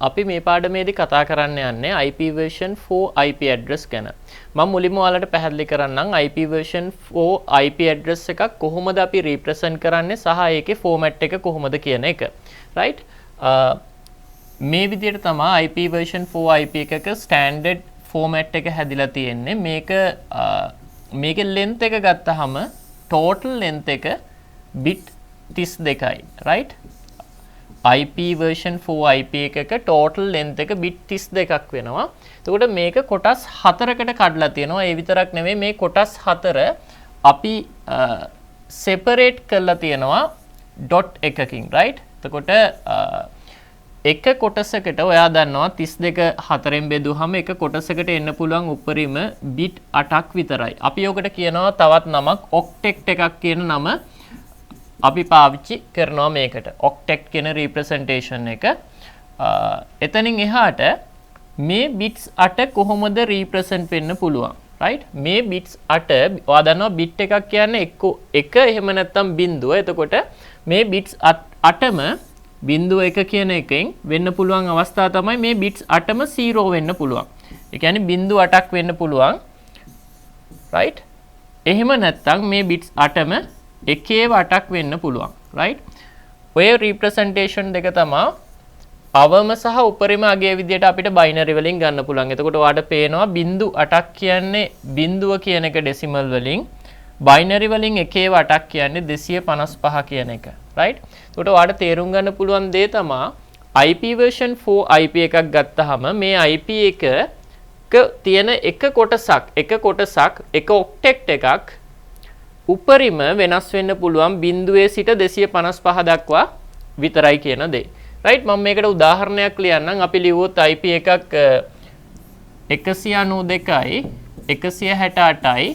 අපි මේ පාඩමේදී කතා කරන්න යන්නේ IP version 4 IP address ගැන. මම මුලින්ම ඔයාලට පැහැදිලි කරන්නම් IP version 4 IP address එකක් කොහොමද අපි represent කරන්නේ සහ ඒකේ format එක කොහොමද කියන එක. right? මේ විදිහට තමයි IP version 4 IP එකක standard format එක හැදිලා තියෙන්නේ. මේකේ length එක ගත්තාම total length එක bit 32යි. right? IP version 4 IP එකක total length එක bit 32ක් වෙනවා. එතකොට මේක කොටස් 4කට කඩලා තියෙනවා. ඒ විතරක් නෙවෙයි මේ කොටස් 4 අපි separate කරලා තියෙනවා dot එකකින්, right? එතකොට එක කොටසකට ඔයා දන්නවා 32 4ෙන් බෙදුවහම එක කොටසකට එන්න පුළුවන් උඩරිම bit 8ක් විතරයි. අපි ඔකට කියනවා තවත් නමක් octet එකක් කියන නම අපි පාවිච්චි කරනවා මේකට octet කියන representation එක. එතනින් එහාට මේ bits 8 කොහොමද represent වෙන්න පුළුවන්, right? මේ bits 8 ඔයා දන්නවා bit එකක් කියන්නේ එක එහෙම නැත්නම් බිංදුව. එතකොට මේ bits 8ම බිංදුව 1 කියන එකෙන් වෙන්න පුළුවන් අවස්ථාව තමයි මේ bits 8ම 0 වෙන්න පුළුවන්. ඒ කියන්නේ බිංදුව 8ක් වෙන්න පුළුවන්, right? එහෙම නැත්නම් මේ bits 8ම එකේ 8ක් වෙන්න පුළුවන්, right? ඔය representation දෙක තමයි අවම සහ උපරිම අගය විදියට අපිට binary වලින් ගන්න පුළුවන්. එතකොට ඔයාලට පේනවා බිංදු 8ක් කියන්නේ බිංදුව කියන එක decimal වලින්, binary වලින් එකේ 8ක් කියන්නේ 255 කියන එක, right? එතකොට ඔයාලට තේරුම් ගන්න පුළුවන් දේ තමයි IP version 4 IP එකක් ගත්තාම මේ IP එකක තියෙන එක කොටසක් එක octet එකක් උපරිම වෙනස් වෙන්න පුළුවන් බිංදුවේ සිට 255 දක්වා විතරයි කියන දේ. right? මම මේකට උදාහරණයක් ලියන්නම්. අපි ලියුවොත් IP එකක් 192යි 168යි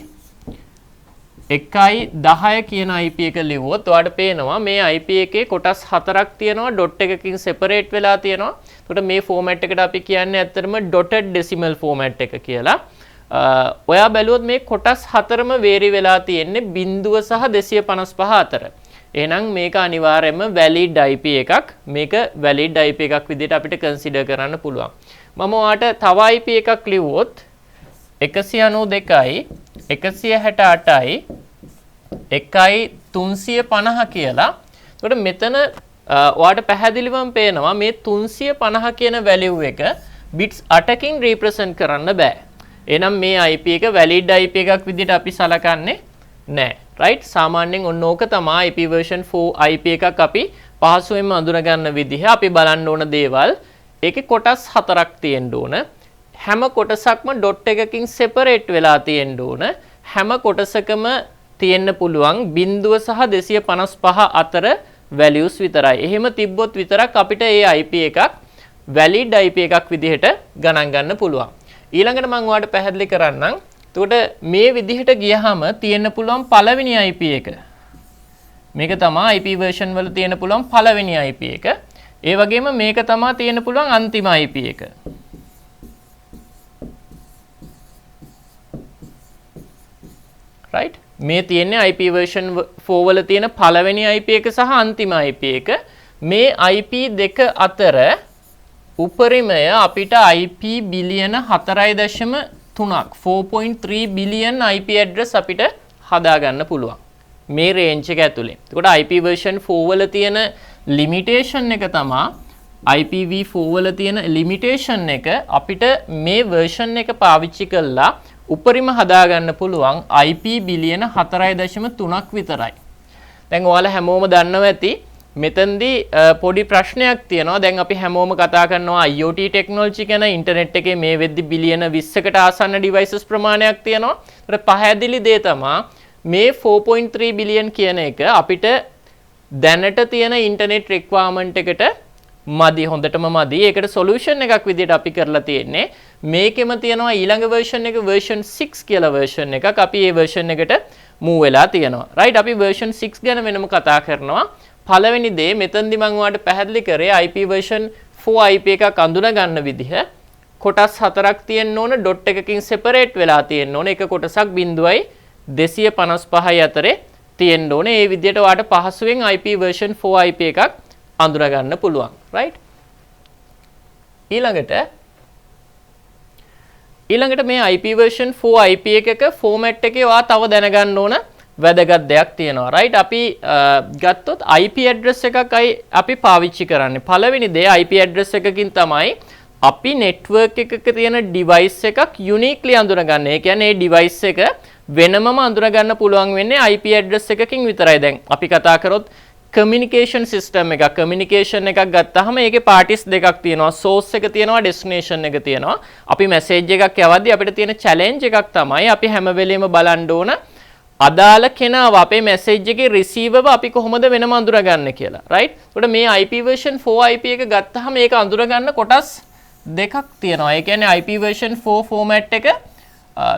110 කියන IP එක ලියුවොත් ඔයාලට පේනවා මේ IP එකේ කොටස් 4ක් තියෙනවා dot එකකින් separate වෙලා තියෙනවා. එතකොට මේ format එකට අපි කියන්නේ ඇත්තටම dotted decimal format එක කියලා. ඔයා බැලුවොත් මේ කොටස් 4ම වේරි වෙලා තියෙන්නේ බිංදුව සහ 255 අතර. එහෙනම් මේක අනිවාර්යයෙන්ම valid IP එකක්. මේක valid IP එකක් විදිහට අපිට consider කරන්න පුළුවන්. මම ඔයාලට තව IP එකක් ලිව්වොත් 192යි 168යි 1.350 කියලා. එතකොට මෙතන ඔයාලට පැහැදිලිවම පේනවා මේ 350 කියන value එක bits 8කින් represent කරන්න බෑ. එහෙනම් මේ IP එක valid IP එකක් විදිහට අපි සලකන්නේ නැහැ, right? සාමාන්‍යයෙන් ඔන්න ඕක තමයි IP version 4 IP එකක් අපි පහසුවෙන්ම අඳුන ගන්න විදිහ. අපි බලන්න ඕන දේවල් ඒකේ කොටස් 4ක් තියෙන්න ඕන. හැම කොටසක්ම dot එකකින් separate වෙලා තියෙන්න ඕන. හැම කොටසකම තියෙන්න පුළුවන් බිංදුව සහ 255 අතර values විතරයි. එහෙම තිබ්බොත් විතරක් අපිට මේ IP එකක් valid IP එකක් විදිහට ගණන් ගන්න පුළුවන්. ඊළඟට මම ඔයාලට පැහැදිලි කරන්නම්. එතකොට මේ විදිහට ගියහම තියෙන්න පුළුවන් පළවෙනි IP එක. මේක තමයි IP version වල තියෙන්න පුළුවන් පළවෙනි IP එක. ඒ වගේම මේක තමයි තියෙන්න පුළුවන් අන්තිම IP එක. right? මේ තියෙන්නේ IP version 4 වල තියෙන පළවෙනි IP එක සහ අන්තිම IP එක. මේ IP දෙක අතර උපරිමය අපිට IP බිලියන 4.3ක් 4.3 බිලියන් IP address අපිට හදාගන්න පුළුවන් මේ රේන්ජ් එක ඇතුලේ. එතකොට IP version 4 වල තියෙන limitation එක තමයි IPv4 වල තියෙන limitation එක අපිට මේ version එක පාවිච්චි කරලා උපරිම හදාගන්න පුළුවන් IP බිලියන 4.3ක් විතරයි. දැන් ඔයාලා හැමෝම දන්නවා ඇති මෙතෙන්දී පොඩි ප්‍රශ්නයක් තියෙනවා. දැන් අපි හැමෝම කතා කරනවා IoT ටෙක්නොලොජි ගැන. ඉන්ටර්නෙට් එකේ මේ වෙද්දි බිලියන 20කට ආසන්න ඩිවයිසස් ප්‍රමාණයක් තියෙනවා. ඒකට පහදලි දේ තමයි මේ 4.3 බිලියන් කියන එක අපිට දැනට තියෙන ඉන්ටර්නෙට් රික්වයර්මන්ට් එකට මදි, හොඳටම මදි. ඒකට සොලියුෂන් එකක් විදිහට අපි කරලා තියෙන්නේ මේකෙම තියෙනවා ඊළඟ version එක version 6 කියලා version එකක්. අපි මේ version එකට move වෙලා තියෙනවා. right? අපි version 6 ගැන වෙනම කතා කරනවා. පළවෙනි දේ මෙතනදි මම ඔයාලට පැහැදිලි කරේ IP version 4 IP එකක් අඳුන ගන්න විදිහ කොටස් 4ක් තියෙන්න ඕන dot එකකින් separate වෙලා තියෙන්න ඕන. එක කොටසක් බිංදුවයි 255යි අතරේ තියෙන්න ඕනේ. ඒ විදිහට ඔයාලට පහසුවෙන් IP version 4 IP එකක් අඳුර ගන්න පුළුවන්, right? ඊළඟට මේ IP version 4 IP එකක format එකේ ඔයා තව දැනගන්න ඕන වැදගත් දෙයක් තියෙනවා right අපි ගත්තොත් IP address එකකයි අපි පාවිච්චි කරන්නේ පළවෙනි දේ IP address එකකින් තමයි අපි network එකක තියෙන device එකක් uniquely අඳුනගන්න. ඒ කියන්නේ ඒ device එක වෙනමම අඳුනගන්න පුළුවන් වෙන්නේ IP address එකකින් විතරයි. දැන් අපි කතා කරොත් communication system එකක් communication එකක් ගත්තාම ඒකේ parties දෙකක් තියෙනවා source එක තියෙනවා destination එක තියෙනවා. අපි message එකක් යවද්දී අපිට තියෙන challenge එකක් තමයි අපි හැම වෙලෙම බලන්න ඕන අදාළ කෙනාව අපේ message එකේ receiver අපි කොහොමද වෙනම අඳුරගන්නේ කියලා right. ඒකට මේ IP version 4 IP එක ගත්තාම ඒක අඳුරගන්න කොටස් දෙකක් තියෙනවා. ඒ කියන්නේ IP version 4 format එක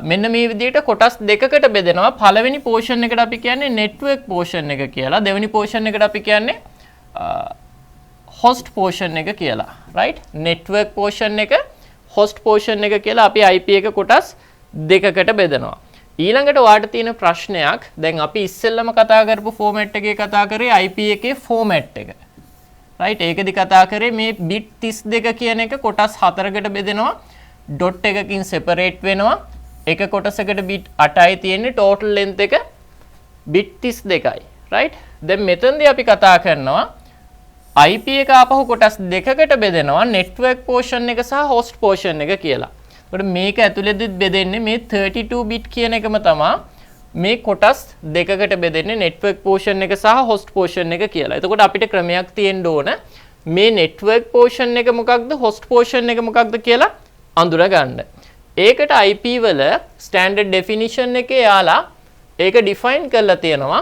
මෙන්න මේ විදිහට කොටස් දෙකකට බෙදෙනවා. පළවෙනි portion එකට අපි කියන්නේ network portion එක කියලා. දෙවෙනි portion එකට අපි කියන්නේ host portion එක කියලා right. network portion එක host portion එක කියලා අපි IP එක කොටස් දෙකකට බෙදනවා. ඊළඟට ඔයාලට තියෙන ප්‍රශ්නයක් දැන් අපි ඉස්සෙල්ලම කතා කරපු format එකේ කතා කරේ IP එකේ format එක right. ඒකෙදි කතා කරේ මේ bit 32 කියන එක කොටස් හතරකට බෙදෙනවා dot එකකින් separate වෙනවා එක කොටසකට bit 8යි තියෙන්නේ total length එක bit 32යි right. දැන් මෙතනදී අපි කතා කරනවා IP එක ආපහු කොටස් දෙකකට බෙදෙනවා network portion එක සහ host portion එක කියලා. ඒකට මේක ඇතුළේදී බෙදෙන්නේ මේ 32 bit කියන එකම තමයි මේ කොටස් දෙකකට බෙදෙන්නේ network portion එක සහ host portion එක කියලා. එතකොට අපිට ක්‍රමයක් තියෙන්න ඕන මේ network portion එක මොකක්ද host portion එක මොකක්ද කියලා අඳුරගන්න. ඒකට IP වල standard definition එකේ යාලා ඒක define කරලා තියෙනවා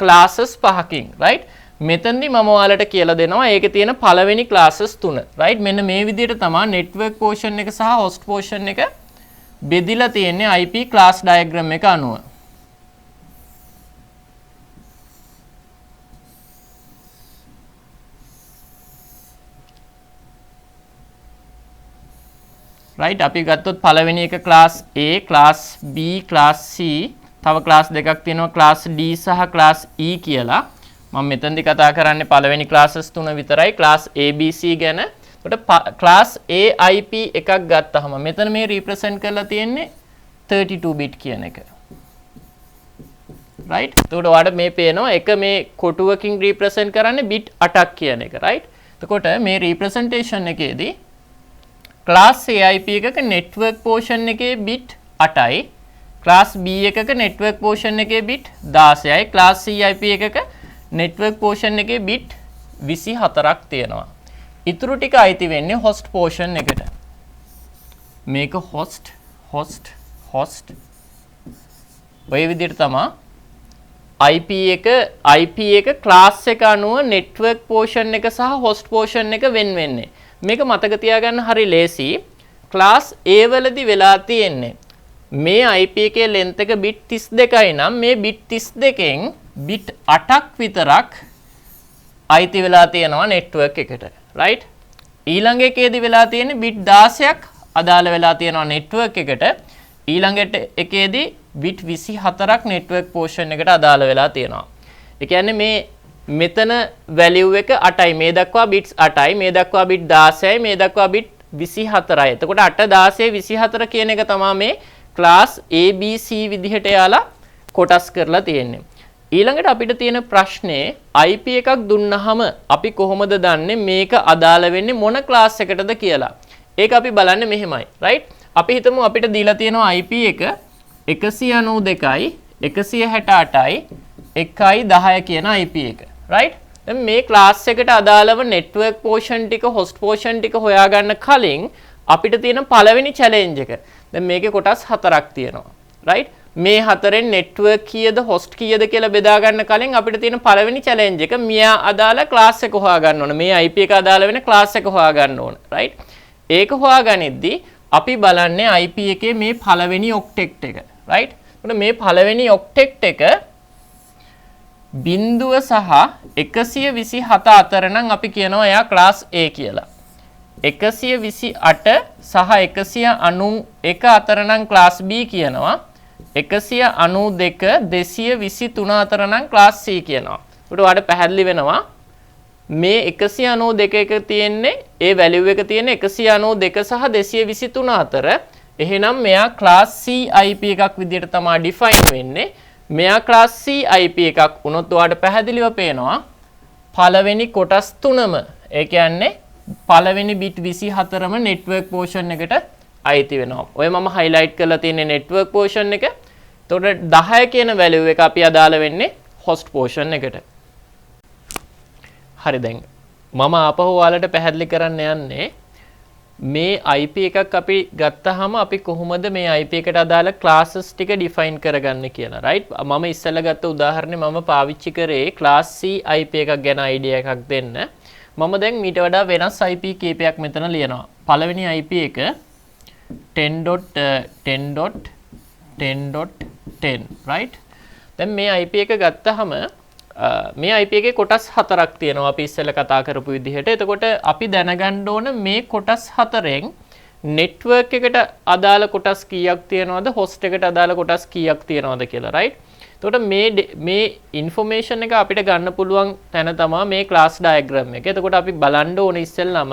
classes පහකින් right. මෙතනදී මම ඔයාලට කියලා දෙනවා ඒකේ තියෙන පළවෙනි classes තුන right. මෙන්න මේ විදිහට තමයි network portion එක සහ host portion එක බෙදිලා තියෙන්නේ IP class diagram එක අනුව. right. අපි ගත්තොත් පළවෙනි එක class A, class B, class C තව class දෙකක් තියෙනවා class D සහ class E කියලා. මම මෙතනදී කතා කරන්නේ පළවෙනි classes තුන විතරයි class A B C ගැන. එතකොට class A IP එකක් ගත්තාම මෙතන මේ represent කරලා තියෙන්නේ 32 bit කියන එක. right. එතකොට ඔයාලට මේ පේනවා එක මේ කොටුවකින් represent කරන්නේ bit 8ක් කියන එක right. එතකොට මේ representation එකේදී class A IP එකක network portion එකේ bit 8යි class B එකක network portion එකේ bit 16යි class C IP එකක network portion එකේ bit 24ක් තියෙනවා. ඉතුරු ටික අයිති වෙන්නේ host portion එකට. මේක host ඔය විදිහට තමයි IP එක class එක අනුව network portion එක සහ host portion එක වෙන් වෙන්නේ. මේක මතක තියාගන්න හරි ලේසි. class A වලදී වෙලා තියෙන්නේ මේ IP එකේ length එක bit 32යි නම් මේ bit 32කින් bit 8ක් විතරක් අයිති වෙලා තියෙනවා network එකට right. ඊළඟ එකේදී වෙලා තියෙන්නේ bit 16ක් අදාළ වෙලා තියෙනවා network එකට. ඊළඟට එකේදී bit 24ක් network portion එකට අදාළ වෙලා තියෙනවා. ඒ කියන්නේ මේ මෙතන value එක 8යි මේ දක්වා bits 8යි මේ දක්වා bit 16යි මේ දක්වා bit 24යි. එතකොට 8 16 24 කියන එක තමයි මේ class ABC විදිහට යාලා කොටස් කරලා තියෙන්නේ. ඊළඟට අපිට තියෙන ප්‍රශ්නේ IP එකක් දුන්නාම අපි කොහොමද දන්නේ මේක අදාළ වෙන්නේ මොන class එකටද කියලා. ඒක අපි බලන්නේ මෙහෙමයි right. අපි හිතමු අපිට දීලා තියෙනවා IP එක 192යි 168යි 110 කියන IP එක right. දැන් මේ class එකට අදාළව network portion ටික host portion ටික හොයාගන්න කලින් අපිට තියෙන පළවෙනි challenge එක. දැන් මේකේ කොටස් හතරක් තියෙනවා right. මේ හතරෙන් network කීයද host කීයද කියලා බෙදා ගන්න කලින් අපිට තියෙන පළවෙනි challenge එක මියා අදාළ class එක හොයාගන්න ඕන. මේ IP එක අදාළ වෙන class එක හොයාගන්න ඕන right. ඒක හොයාගනිද්දී අපි බලන්නේ IP එකේ මේ පළවෙනි octet එක right. එතකොට මේ පළවෙනි octet එක බිඳුව සහ 127 අතර නම් අපි කියනවා එයා class A කියලා. 128 සහ 191 අතර නම් class B කියනවා. 192 223 අතර නම් class C කියනවා. ඒකට ඔයාලට පැහැදිලි වෙනවා මේ 192 එක තියෙන්නේ ඒ වැලියු එක තියෙන 192 සහ 223 අතර. එහෙනම් මෙයා ක්ලාස් C IP එකක් විදිහට තමයි ඩිෆයින් වෙන්නේ. මෙයා ක්ලාස් C IP එකක් වුණොත් ඔයාලට පැහැදිලිව පේනවා පළවෙනි කොටස් තුනම ඒ කියන්නේ පළවෙනි බිට් 24ම නෙට්වර්ක් පෝෂන් එකට අයිති වෙනවා. ඔය මම highlight කරලා තියෙන නෙට්වර්ක් පෝෂන් එක. එතකොට 10 කියන වැලියු එක අපි අදාළ වෙන්නේ host පෝෂන් එකට. හරි දැන් මම ආපහු ඔයාලට පැහැදිලි කරන්න යන්නේ මේ IP එකක් අපි ගත්තාම අපි කොහොමද මේ IP එකට අදාළ classes ටික define කරගන්නේ කියලා right මම ඉස්සෙල්ලා ගත්ත උදාහරණේ මම පාවිච්චි කරේ class C IP එකක් ගැන idea එකක් දෙන්න මම දැන් මීට වඩා වෙනස් IP කීපයක් මෙතන ලියනවා පළවෙනි IP එක 10.10.10.10 right දැන් මේ IP එක ගත්තාම මේ IP එකේ කොටස් හතරක් තියෙනවා අපි ඉස්සෙල්ලා කතා කරපු විදිහට. එතකොට අපි දැනගන්න ඕන මේ කොටස් හතරෙන් network එකට අදාළ කොටස් කීයක් තියෙනවද host එකට අදාළ කොටස් කීයක් තියෙනවද කියලා right. එතකොට මේ information එක අපිට ගන්න පුළුවන් තැන තමයි මේ class diagram එක. එතකොට අපි බලන්න ඕනේ ඉස්සෙල්ලාම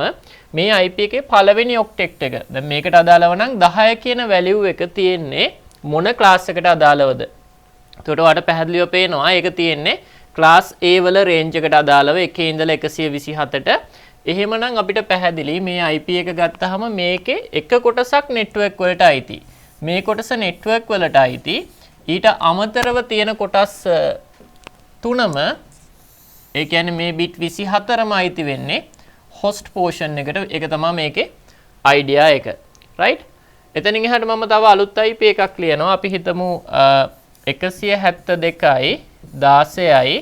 මේ IP එකේ පළවෙනි octet එක. දැන් මේකට අදාළව නම් 10 කියන value එක තියෙන්නේ මොන class එකට අදාළවද? එතකොට ඔයාලට පැහැදිලිව පේනවා ඒක තියෙන්නේ class A වල range එකට අදාළව 1 ඉඳලා 127ට එහෙමනම් අපිට පැහැදිලි මේ IP එක ගත්තාම මේකේ එක කොටසක් network වලට අයිති මේ කොටස network වලට අයිති ඊට අමතරව තියෙන කොටස් තුනම ඒ කියන්නේ මේ bit 24ම අයිති වෙන්නේ host portion එකට ඒක තමයි මේකේ idea එක right එතනින් එහාට මම තව අලුත් IP එකක් ලියනවා අපි හිතමු 172යි 16යි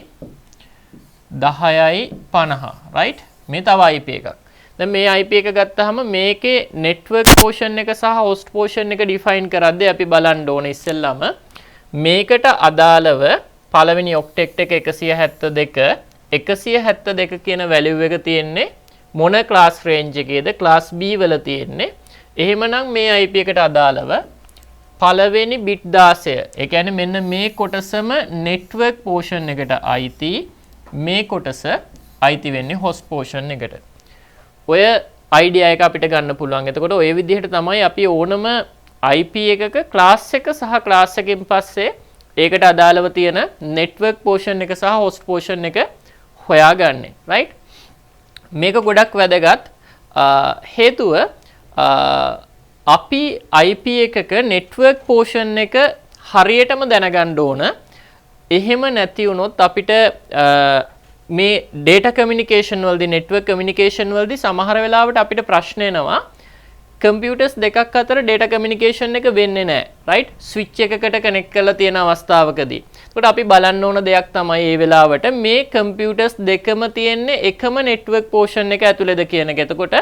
10යි 50 right මේ තව IP එකක්. දැන් මේ IP එක ගත්තාම මේකේ network portion එක සහ host portion එක define කරද්දී අපි බලන්න ඕනේ ඉස්සෙල්ලාම මේකට අදාළව පළවෙනි octet එක 172 කියන value එක තියෙන්නේ මොන class range එකේද class B වල තියෙන්නේ. එහෙමනම් මේ IP එකට අදාළව පළවෙනි bit 16 ඒ කියන්නේ මෙන්න මේ කොටසම network portion එකට අයිති මේ කොටස අයිති වෙන්නේ host portion එකට. ඔය idea එක අපිට ගන්න පුළුවන්. එතකොට ඔය විදිහට තමයි අපි ඕනම IP එකක class එක සහ class එකකින් පස්සේ ඒකට අදාළව තියෙන network portion එක සහ host portion එක හොයාගන්නේ. right? මේක ගොඩක් වැදගත්. හේතුව අපි IP එකක network portion එක හරියටම දැනගන්න ඕන. එහෙම නැති වුණොත් අපිට මේ data communication වලදී network communication වලදී සමහර වෙලාවට අපිට ප්‍රශ්න එනවා. computers දෙකක් අතර data communication එක වෙන්නේ නැහැ. right? switch එකකට connect කරලා තියෙන අවස්ථාවකදී. එතකොට අපි බලන්න ඕන දෙයක් තමයි මේ වෙලාවට මේ computers දෙකම තියෙන්නේ එකම network portion එක ඇතුළේද කියන එක. එතකොට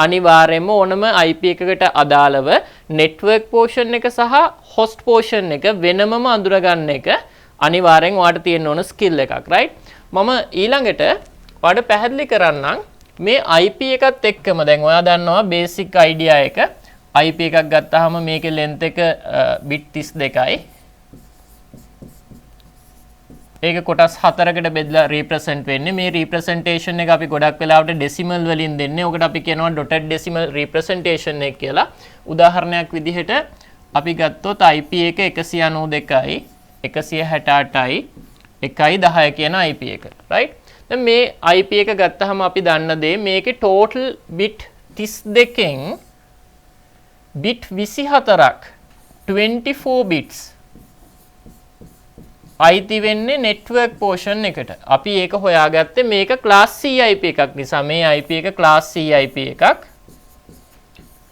අනිවාර්යයෙන්ම ඕනම IP එකකට අදාළව network portion එක සහ host portion එක වෙනමම අඳුරගන්න එක අනිවාර්යෙන් ඔයාලට තියෙන්න ඕන skill එකක්. right? මම ඊළඟට ඔයාලට පැහැදිලි කරන්නම් මේ IP එකත් එක්කම දැන් ඔයා දන්නවා basic idea එක IP එකක් ගත්තාම මේකේ length එක bit 32යි ඒක කොටස් හතරකට බෙදලා represent වෙන්නේ මේ representation එක අපි ගොඩක් වෙලාවට decimal වලින් දෙන්නේ ඔකට අපි කියනවා dotted decimal representation එක කියලා උදාහරණයක් විදිහට අපි ගත්තොත් IP එක 192යි 168යි 1.10 කියන IP එක right දැන් මේ IP එක ගත්තාම අපි දන්න දේ මේකේ total bit 32කින් bit 24ක් 24 bits අයිති වෙන්නේ network portion එකට. අපි ඒක හොයාගත්තේ මේක class C IP එකක් නිසා මේ IP එක class C IP එකක්.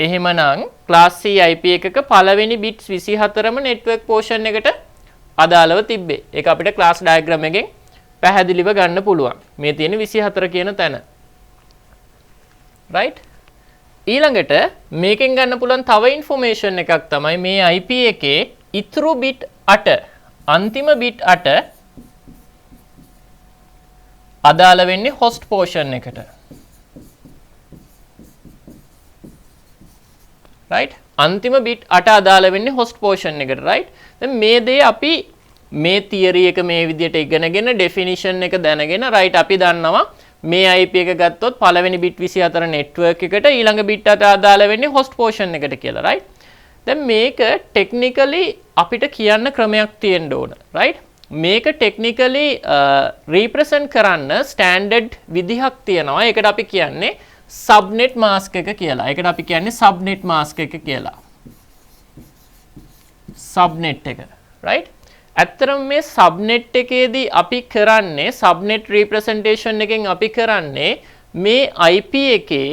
එහෙමනම් class C IP එකක පළවෙනි bits 24ම network portion එකට අදාළව තිබ්බේ. ඒක අපිට class diagram එකෙන් පැහැදිලිව ගන්න පුළුවන්. මේ තියෙන 24 කියන තැන. right? ඊළඟට මේකෙන් ගන්න පුළුවන් තව information එකක් තමයි මේ IP එකේ ඉතුරු bit 8 අන්තිම bit 8 අදාළ වෙන්නේ host portion එකට. right? අන්තිම bit 8 අදාළ වෙන්නේ host portion එකට. right? දැන් මේ දේ අපි මේ theory එක මේ විදිහට ඉගෙනගෙන definition එක දැනගෙන right අපි දන්නවා මේ IP එක ගත්තොත් පළවෙනි bit 24 network එකට ඊළඟ bit අට අදාළ වෙන්නේ host portion එකට කියලා right. දැන් මේක technically අපිට කියන්න ක්‍රමයක් තියෙන්න ඕන right. මේක technically represent කරන්න standard විදිහක් තියෙනවා. ඒකට අපි කියන්නේ subnet mask එක කියලා. ඒකට අපි කියන්නේ subnet mask එක කියලා. subnet එක right. ඇත්තටම මේ subnet එකේදී අපි කරන්නේ subnet representation එකෙන් අපි කරන්නේ මේ IP එකේ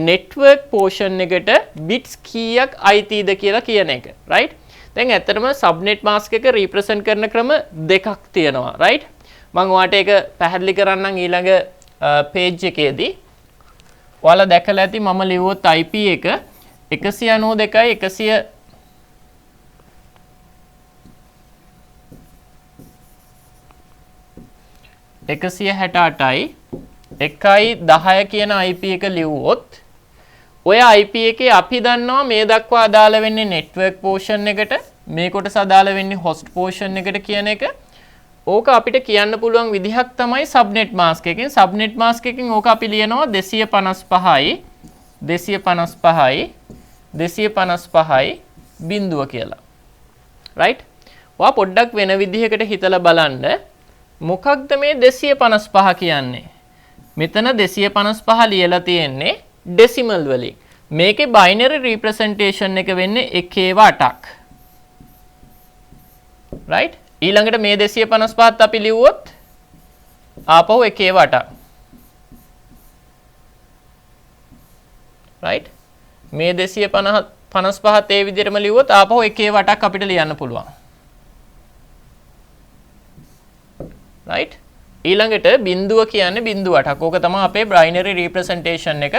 network portion එකට bits කීයක් අයිතිද කියලා කියන එක right. දැන් ඇත්තටම subnet mask එක represent කරන ක්‍රම දෙකක් තියෙනවා right. මම ඔයාලට ඒක පැහැදිලි කරන්නම් ඊළඟ page එකේදී. ඔයාලා දැකලා ඇති මම ලිව්වොත් IP එක 192.168යි 1.10 කියන IP එක ලිව්වොත් ඔය IP එකේ අපි දන්නවා මේ දක්වා අදාළ වෙන්නේ network portion එකට මේ කොටස අදාළ වෙන්නේ host portion එකට කියන එක. ඕක අපිට කියන්න පුළුවන් විදිහක් තමයි subnet mask එකෙන්. subnet mask එකෙන් ඕක අපි ලියනවා 255යි 255යි බිඳුව කියලා. right? ඔයා පොඩ්ඩක් වෙන විදිහකට හිතලා බලන්න. මොකක්ද මේ 255 කියන්නේ? මෙතන 255 ලියලා තියෙන්නේ decimal වලින්. මේකේ binary representation එක වෙන්නේ 1/8ක්. right? ඊළඟට මේ 255ත් අපි ලිව්වොත් ආපහු 1/8ක්. right? මේ 255ත් ඒ විදිහටම ලිව්වොත් ආපහු 1/8ක් අපිට ලියන්න පුළුවන්. right? ඊළඟට බිඳුව කියන්නේ 0.8ක්. ඕක තමයි අපේ binary representation එක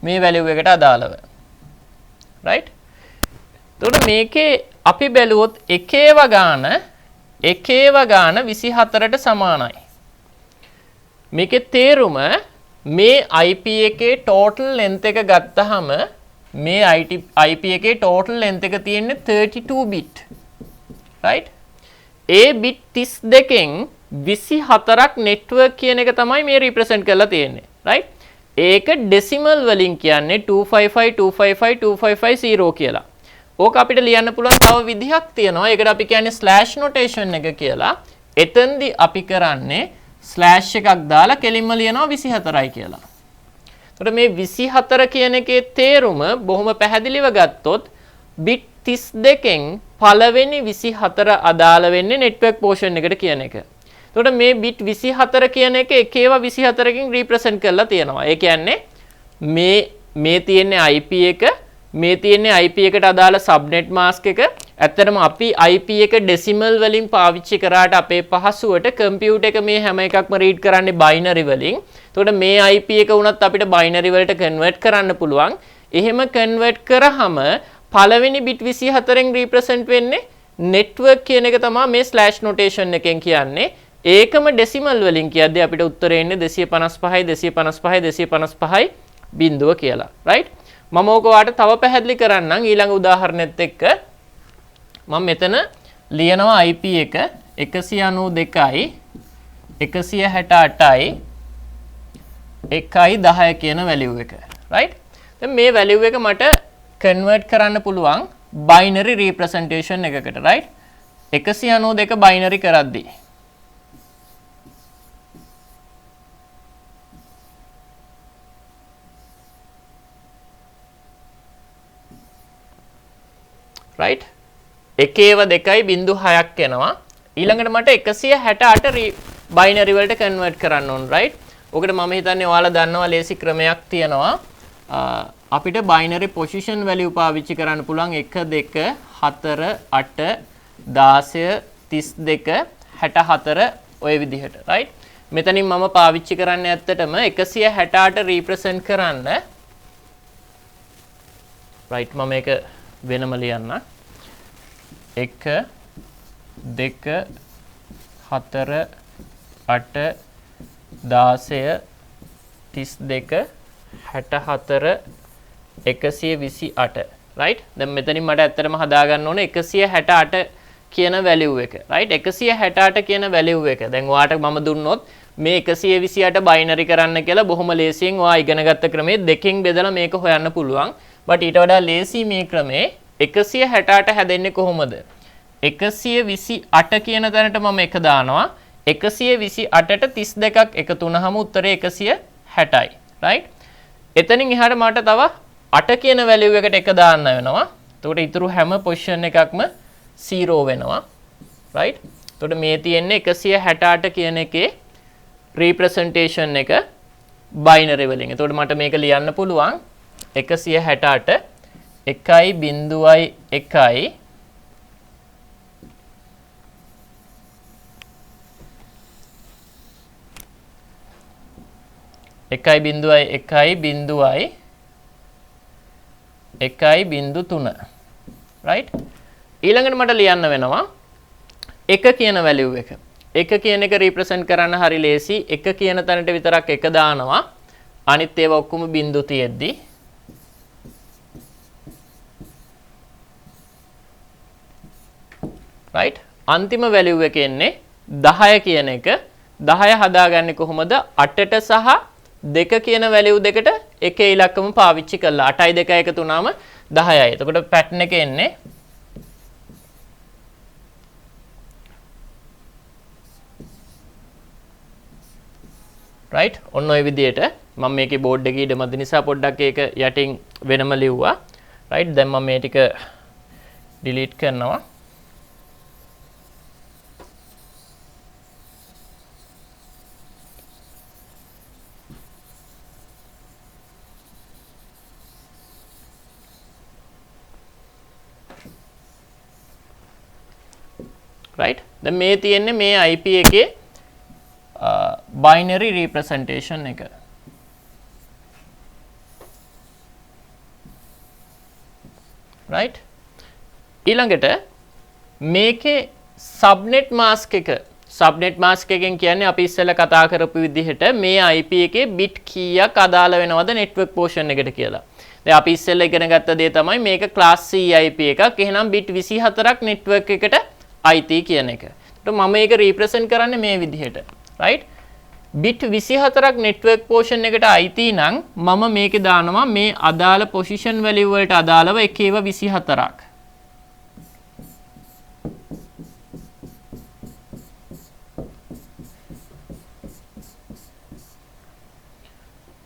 මේ value එකට අදාළව. right? එතකොට මේකේ අපි බැලුවොත් එකේව ගාන 24ට සමානයි. මේකේ තේරුම මේ IP එකේ total length එක ගත්තාම මේ IP එකේ total length එක තියෙන්නේ 32 bit. right? ඒ bit 32න් 24ක් network කියන එක තමයි මේ represent කරලා තියෙන්නේ right. ඒක decimal වලින් කියන්නේ 255.255.255.0 කියලා. ඕක අපිට ලියන්න පුළුවන් තව විදිහක් තියෙනවා. ඒකට අපි කියන්නේ slash notation එක කියලා. එතෙන්දී අපි කරන්නේ slash එකක් දාලා කෙලින්ම ලියනවා 24යි කියලා. එතකොට මේ 24 කියන එකේ තේරුම බොහොම පැහැදිලිව ගත්තොත් bit 32න් පළවෙනි 24 අදාළ වෙන්නේ network portion එකට කියන එක. එතකොට මේ bit 24 කියන එක 1/24කින් represent කරලා තියෙනවා. ඒ කියන්නේ මේ තියෙන්නේ IP එක, මේ තියෙන්නේ IP එකට අදාළ subnet mask එක. ඇත්තටම අපි IP එක decimal වලින් පාවිච්චි කරාට අපේ පහසුවට computer එක මේ හැම එකක්ම read කරන්නේ binary වලින්. එතකොට මේ IP එක වුණත් අපිට binary වලට convert කරන්න පුළුවන්. එහෙම convert කරාම පළවෙනි bit 24න් represent වෙන්නේ network කියන එක තමයි මේ slash notation එකෙන් කියන්නේ. ඒකම decimal වලින් කියද්දී අපිට උත්තරේ එන්නේ 255 බිඳුව කියලා. right? මම ඕක ඔයාලට තව පැහැදිලි කරන්නම් ඊළඟ උදාහරණෙත් එක්ක. මම මෙතන ලියනවා IP එක 192යි 168යි 1.10 කියන value එක. right? දැන් මේ value එක මට convert කරන්න පුළුවන් binary representation එකකට. right? 192 binary කරද්දී right? 1/2.6ක් එනවා. ඊළඟට මට 168 binary වලට convert කරන්න ඕන right? ඔකට මම හිතන්නේ ඔයාලා දන්නවා ලේසි ක්‍රමයක් තියෙනවා. අපිට binary position value පාවිච්චි කරන්න පුළුවන් 1 2 4 8 16 32 64 ඔය විදිහට right? මෙතනින් මම පාවිච්චි කරන්නේ ඇත්තටම 168 represent කරන්න right? මම මේක වෙනම ලියන්න 1 2 4 8 16 32 64 128 right? දැන් මෙතනින් මට ඇත්තටම හදාගන්න ඕනේ 168 කියන value එක right? 168 කියන value එක. දැන් ඔයාලට මම දුන්නොත් මේ 128 බයිනරි කරන්න කියලා බොහොම ලේසියෙන් ඔයා ඉගෙනගත්ත ක්‍රමයේ දෙකෙන් බෙදලා මේක හොයන්න පුළුවන්. බට් ඊට වඩා ලේසි මේ ක්‍රමේ 168 හැදෙන්නේ කොහොමද? 128 කියන තැනට මම 1 දානවා. 128ට 32ක් එකතු වුනහම උත්තරේ 160යි. රයිට්? එතනින් එහාට මට තව 8 කියන වැලියු එකට 1 දාන්න වෙනවා. එතකොට ඊටු හැම පොසිෂන් එකක්ම 0 වෙනවා. රයිට්? එතකොට මේ තියෙන්නේ 168 කියන එකේ representation එක binary වලින්. එතකොට මට මේක ලියන්න පුළුවන් 168 1.1 1.3 right ඊළඟට මට ලියන්න වෙනවා 1 කියන වැලියු එක 1 කියන එක represent කරන්න හරි ලේසි 1 කියන තැනට විතරක් 1 දානවා අනිත් ඒවා ඔක්කොම බිංදු තියෙද්දි right අන්තිම වැලියු එක එන්නේ 10 කියන එක 10 හදාගන්නේ කොහොමද 8ට සහ 2 කියන වැලියු දෙකට එක ඉලක්කම පාවිච්චි කළා 8යි 2යි එකතු වුණාම 10යි. එතකොට පැටර්න් එක එන්නේ right ඔන්න ඔය විදිහට මම මේකේ බෝඩ් එකේ ඉඩ මැද නිසා පොඩ්ඩක් ඒක යටින් වෙනම ලිව්වා. right දැන් මම මේ ටික delete කරනවා. right දැන් මේ තියෙන්නේ මේ IP එකේ binary representation එක right ඊළඟට මේකේ subnet mask එක එකෙන් කියන්නේ අපි ඉස්සෙල්ලා කතා කරපු විදිහට මේ IP එකේ bit කීයක් අදාළ වෙනවද network portion එකට කියලා. දැන් අපි ඉස්සෙල්ලා ඉගෙන ගත්ත දේ තමයි මේක class C IP එකක්. එහෙනම් bit 24ක් network එකට IT කියන එක. එතකොට මම මේක represent කරන්නේ මේ විදිහට. right bit 24ක් network portion එකට IT නම් මම මේකේ දානවා මේ අදාළ position value වලට අදාළව එකේව 24ක්.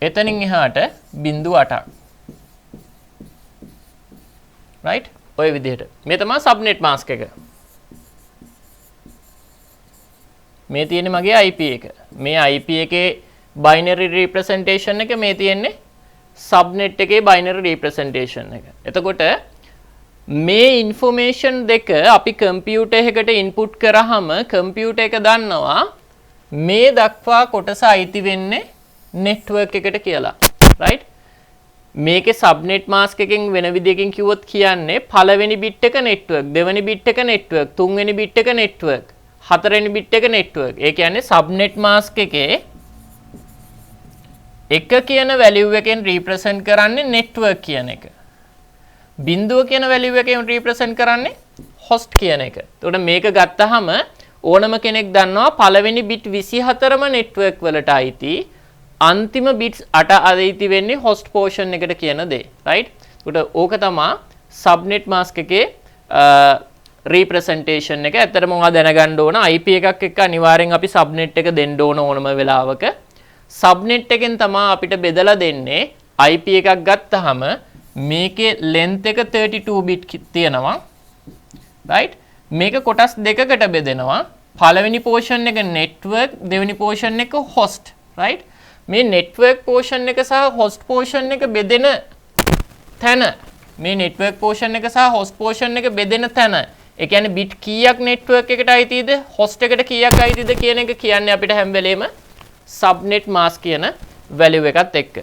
එතනින් එහාට බිංදු 8ක්. right ඔය විදිහට. මේ තමයි subnet mask එක. මේ තියෙන්නේ මගේ IP එක. මේ IP එකේ binary representation එක මේ තියෙන්නේ subnet එකේ binary representation එක. එතකොට මේ information දෙක අපි computer එකකට input කරාම computer එක දන්නවා මේ දක්වා කොටස අයිති වෙන්නේ network එකට කියලා. right? මේකේ subnet mask එකෙන් වෙන විදියකින් කිව්වොත් කියන්නේ පළවෙනි bit එක network, දෙවෙනි bit එක network, තුන්වෙනි bit එක network. හතරවෙනි bit එක network. ඒ කියන්නේ subnet mask එකේ 1 කියන value එකෙන් represent කරන්නේ network කියන එක. බිංදුව කියන value එකෙන් represent කරන්නේ host කියන එක. එතකොට මේක ගත්තාම ඕනම කෙනෙක් දන්නවා පළවෙනි bit 24ම network වලට අයිති. අන්තිම bits 8 අයිති වෙන්නේ host portion එකට කියන දේ. right? එතකොට ඕක තමයි subnet mask එකේ representation එක. ඇත්තටම ඔයා දැනගන්න ඕන IP එකක් එක්ක අනිවාර්යෙන් අපි subnet එක දෙන්න ඕන ඕනම වෙලාවක. subnet එකෙන් තමයි අපිට බෙදලා දෙන්නේ IP එකක් ගත්තාම මේකේ length එක 32 bit තියෙනවා. right? මේක කොටස් දෙකකට බෙදෙනවා. පළවෙනි portion එක network, දෙවෙනි portion එක host. right? මේ network portion එක සහ host portion එක බෙදෙන තැන මේ network portion එක සහ host portion එක බෙදෙන තැන ඒ කියන්නේ bit කීයක් network එකට අයිතිද host එකට කීයක් අයිතිද කියන එක කියන්නේ අපිට හැම වෙලේම subnet mask කියන value එකත් එක්ක.